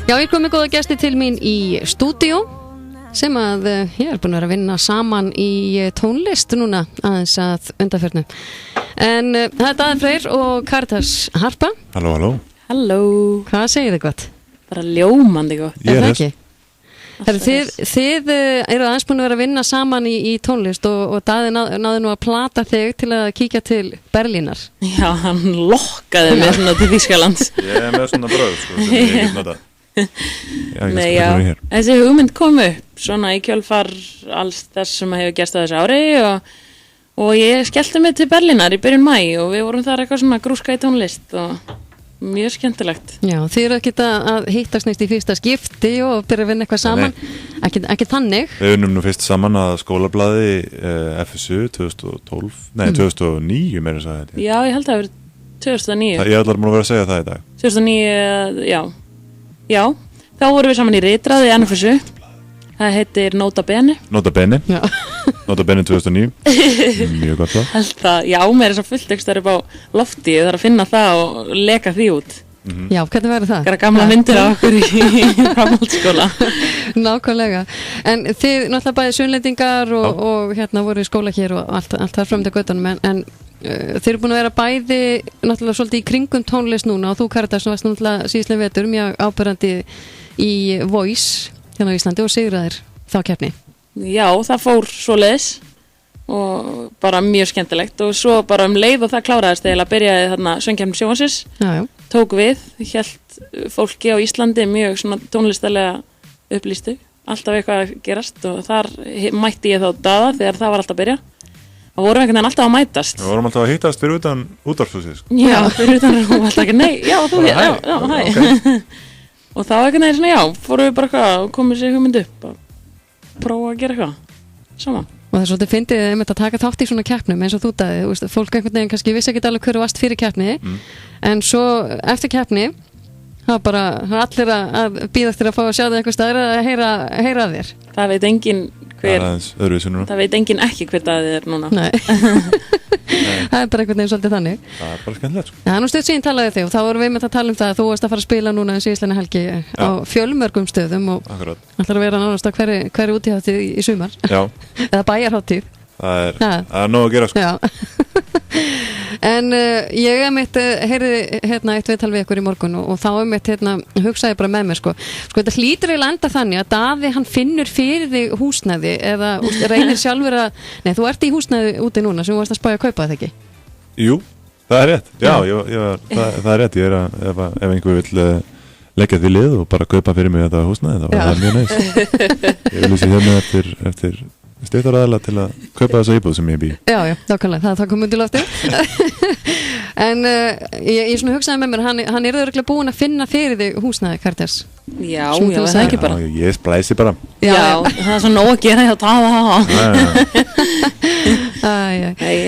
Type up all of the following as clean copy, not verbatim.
Já, ég komið góða gesti til mín í stúdíó sem að ég búin að vera að vinna saman í tónlist núna aðeins að undanförnu. En það Daði Freyr og Karitas Harpa. Halló, halló. Halló. Hvað segir þið gott? Bara ljómandi gott. Er það ekki? Þið eru aðeins búin að vera að vinna saman í tónlist og Daði náði nú að plata þig til að kíkja til Berlínar. Já, hann lokkaði mig svona til Þýskalands. Ég með svona bröð, sko, sem ég get notað. Nei, já, þessi hugmynd kom upp svona í kjölfar alls þess sem hefur gerst á þessu ári og ég skellti mig til Berlínar í byrjun maí og við vorum þar eitthvað svona grúska í tónlist og mjög skemmtilegt. Já, þið eru ekkert að hittast næst í fyrsta skipti og byrja að vinna eitthvað saman, ekki þannig. Við unnum nú fyrst saman að skólablaði FSU 2009 meira svo þetta. Já, ég held að það verið 2009. Ég ætlar að vera að segja það í dag. 2009, já, þá vorum við saman í ritraði í NFSU. Það heitir Nota Bene. Nota Bene. Já. Nota Bene 2009. Mjög gott það. Held það, já, mér er svo fullt ekstra upp á lofti, ég þarf að finna það og leka því út. Já, hvernig verður það? Gara gamla myndir á okkur í framhaldsskóla. Nákvæmlega. En þið náttúrulega bæði sunnlendingar og hérna voru í skóla hér og allt þar fram til göttunum en þið eru búin að vera bæði náttúrulega svolítið í kringum tónlist núna og þú Karitas varst náttúrulega síðslega vetur mjög áberandi í Voice hérna á Íslandi og sigraðir þá keppni. Já, það fór svoleiðis og bara mjög skemmtilegt og svo bara leið og það kláraðist eða byrjaði þarna söngkeppni sjónvarpsins. Tók við, hélt fólki á Íslandi mjög svona tónlistarlega upplýstu, alltaf eitthvað að gerast og þar mætti ég þá Daða þegar það var alltaf að byrja. Það vorum einhvern veginn alltaf að mætast. Við vorum alltaf að hittast fyrir utan útvarpshúsið. Já, fyrir utan og alltaf ekki, nei, já, þú veit, já, hæ. Okay. Og þá einhvern veginn svona, já, fórum við bara eitthvað og komið sér hugmynd upp og prófa að gera eitthvað saman. Og það er svolítið fyndið að taka þátt í svona keppnum eins og þú Daði, fólk einhvern veginn kannski vissi ekki alveg hverju varst fyrir keppni, en svo eftir keppni, það bara allir að bíða eftir að fá að sjá þig einhvers staðar að heyra af þér. Það veit enginn það veit enginn ekki hver Daði er núna. Nei. Það er bara einhvern veginn svolítið þannig. Það er bara skemmtilegt. Já, nú stutt síðan talaði þig og þá vorum við með að tala um það að þú varst að fara að spila núna síðastliðna helgi á fjölmörgum stöðum og ætlar að vera nánast á hverri útihátíð í sumar. Já. Eða bæjarhátíð. Það er nóg að gera sko. Já. En ég heyrði hérna eitt viðtal við ykkur í morgun og þá hugsaði bara með mér sko þetta hlýtur eiginlega enda þannig að Daði hann finnur fyrir þig húsnæði eða reynir sjálfur að nei, þú ert í húsnæði úti núna sem þú varst að spája að kaupa það ekki? Jú, það er rétt. Já, það er rétt. Ég er að ef einhver vill leggja því lið og bara kaupa fyrir mig þetta húsnæði þá var það mjög næs. Ég vil lýsa hérna eftir styrktaraðilega til að kaupa þessa íbúð sem ég bý. Já, nákvæmlega, það kom undir lofti. En ég svona hugsaði með mér, hann er örugglega búinn að finna fyrir þig húsnæði, Karitas. Já, það ekki bara. Já, ég splæsi bara. Já, það er svo nóg að gera hjá Daða.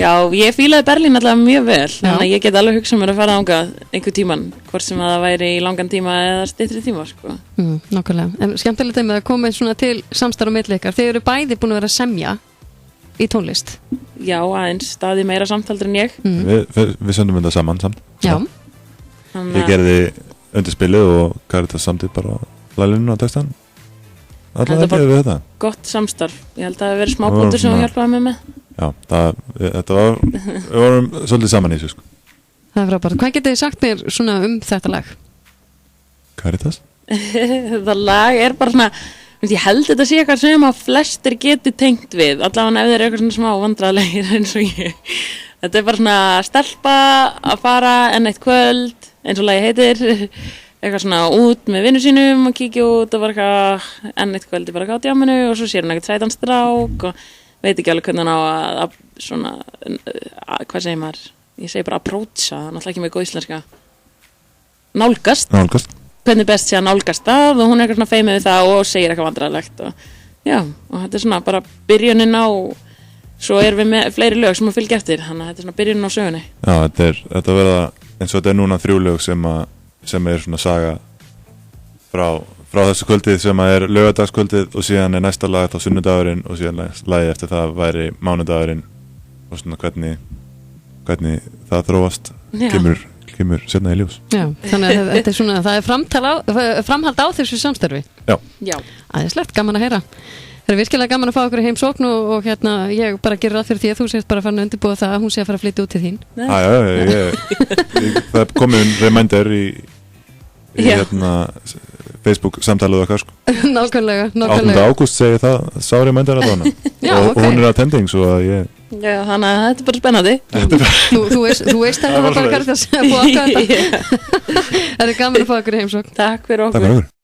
Já, ég fílaði Berlín allavega mjög vel, þannig að ég get alveg hugsað mér að fara þangað einhver tíman, hvort sem að það væri í langan tíma eða styttri tíma, sko. Nákvæmlega, en skemmtilegt með að koma svona til samstarf á milli ykkar. Þið eru bæði búin að vera að semja í tónlist. Já, aðeins staði meira samtaldur en ég. Við söndum þetta saman samt. Já. Ég gerði undirspilið og Karitas samtid bara lælinu á textan. Alltaf ekki við þetta. Gott samstarf. Ég held að það hefur verið smábúndur sem hún hjálpaði mig með. Já, við vorum svolítið saman í þessu sko. Það er frábært. Hvað getið þið sagt mér svona þetta lag? Karitas? Þetta lag er bara svona ég held þetta sé eitthvað sem að flestir geti tengt við, allavega ef þeir eru eitthvað svona smá vandræðalegir eins og ég. Þetta er bara svona stelpa að fara enn eitt kvöld, eins og lagi heitir, eitthvað svona út með vinnu sínum og kíkja út og bara eitthvað enn eitt kvöld í bara gátt í áminu og svo sér hún eitthvað sætan strák og veit ekki alveg hvernig hann á að svona, hvað segir maður? Ég segi bara approacha, það er náttúrulega ekki með góð íslenska. Nálgast. Hvernig best sé að nálgast það og hún er eitthvað svona feimið við það og segir eitthvað vandræðalegt og já, og þetta er svona bara byrjunin á svo erum við með fleiri lög sem að fylgja eftir þannig að þetta er svona byrjunin á sögunni. Já, þetta verða eins og þetta er núna 3 lög sem er svona saga frá þessu kvöldið sem er laugardagskvöldið og síðan er næsta lag á sunnudagurinn og síðan lagið eftir það væri mánudagurinn og svona hvernig það þróast kemur setna í ljós. Já, þannig að þetta svona, það framhald á þessu samstarfi. Já. Æðislegt, gaman að heyra. Það virkilega gaman að fá okkur í heimsókn og ég bara gerir ráð fyrir því að þú sést bara farin að undirbúa það að hún sé að fara að flytja út til þín. Það er komin reminder í Facebook samtalið okkar sko. Nákvæmlega 8. ágúst segi það, sá reminder að hana og hún er attending svo að ég Já, þannig að þetta er bara spennandi. Þú veist að það var bara Karitas að búa okkar þetta. Það er gaman að fá okkur í heimsókn. Takk fyrir okkur. Takk fyrir okkur.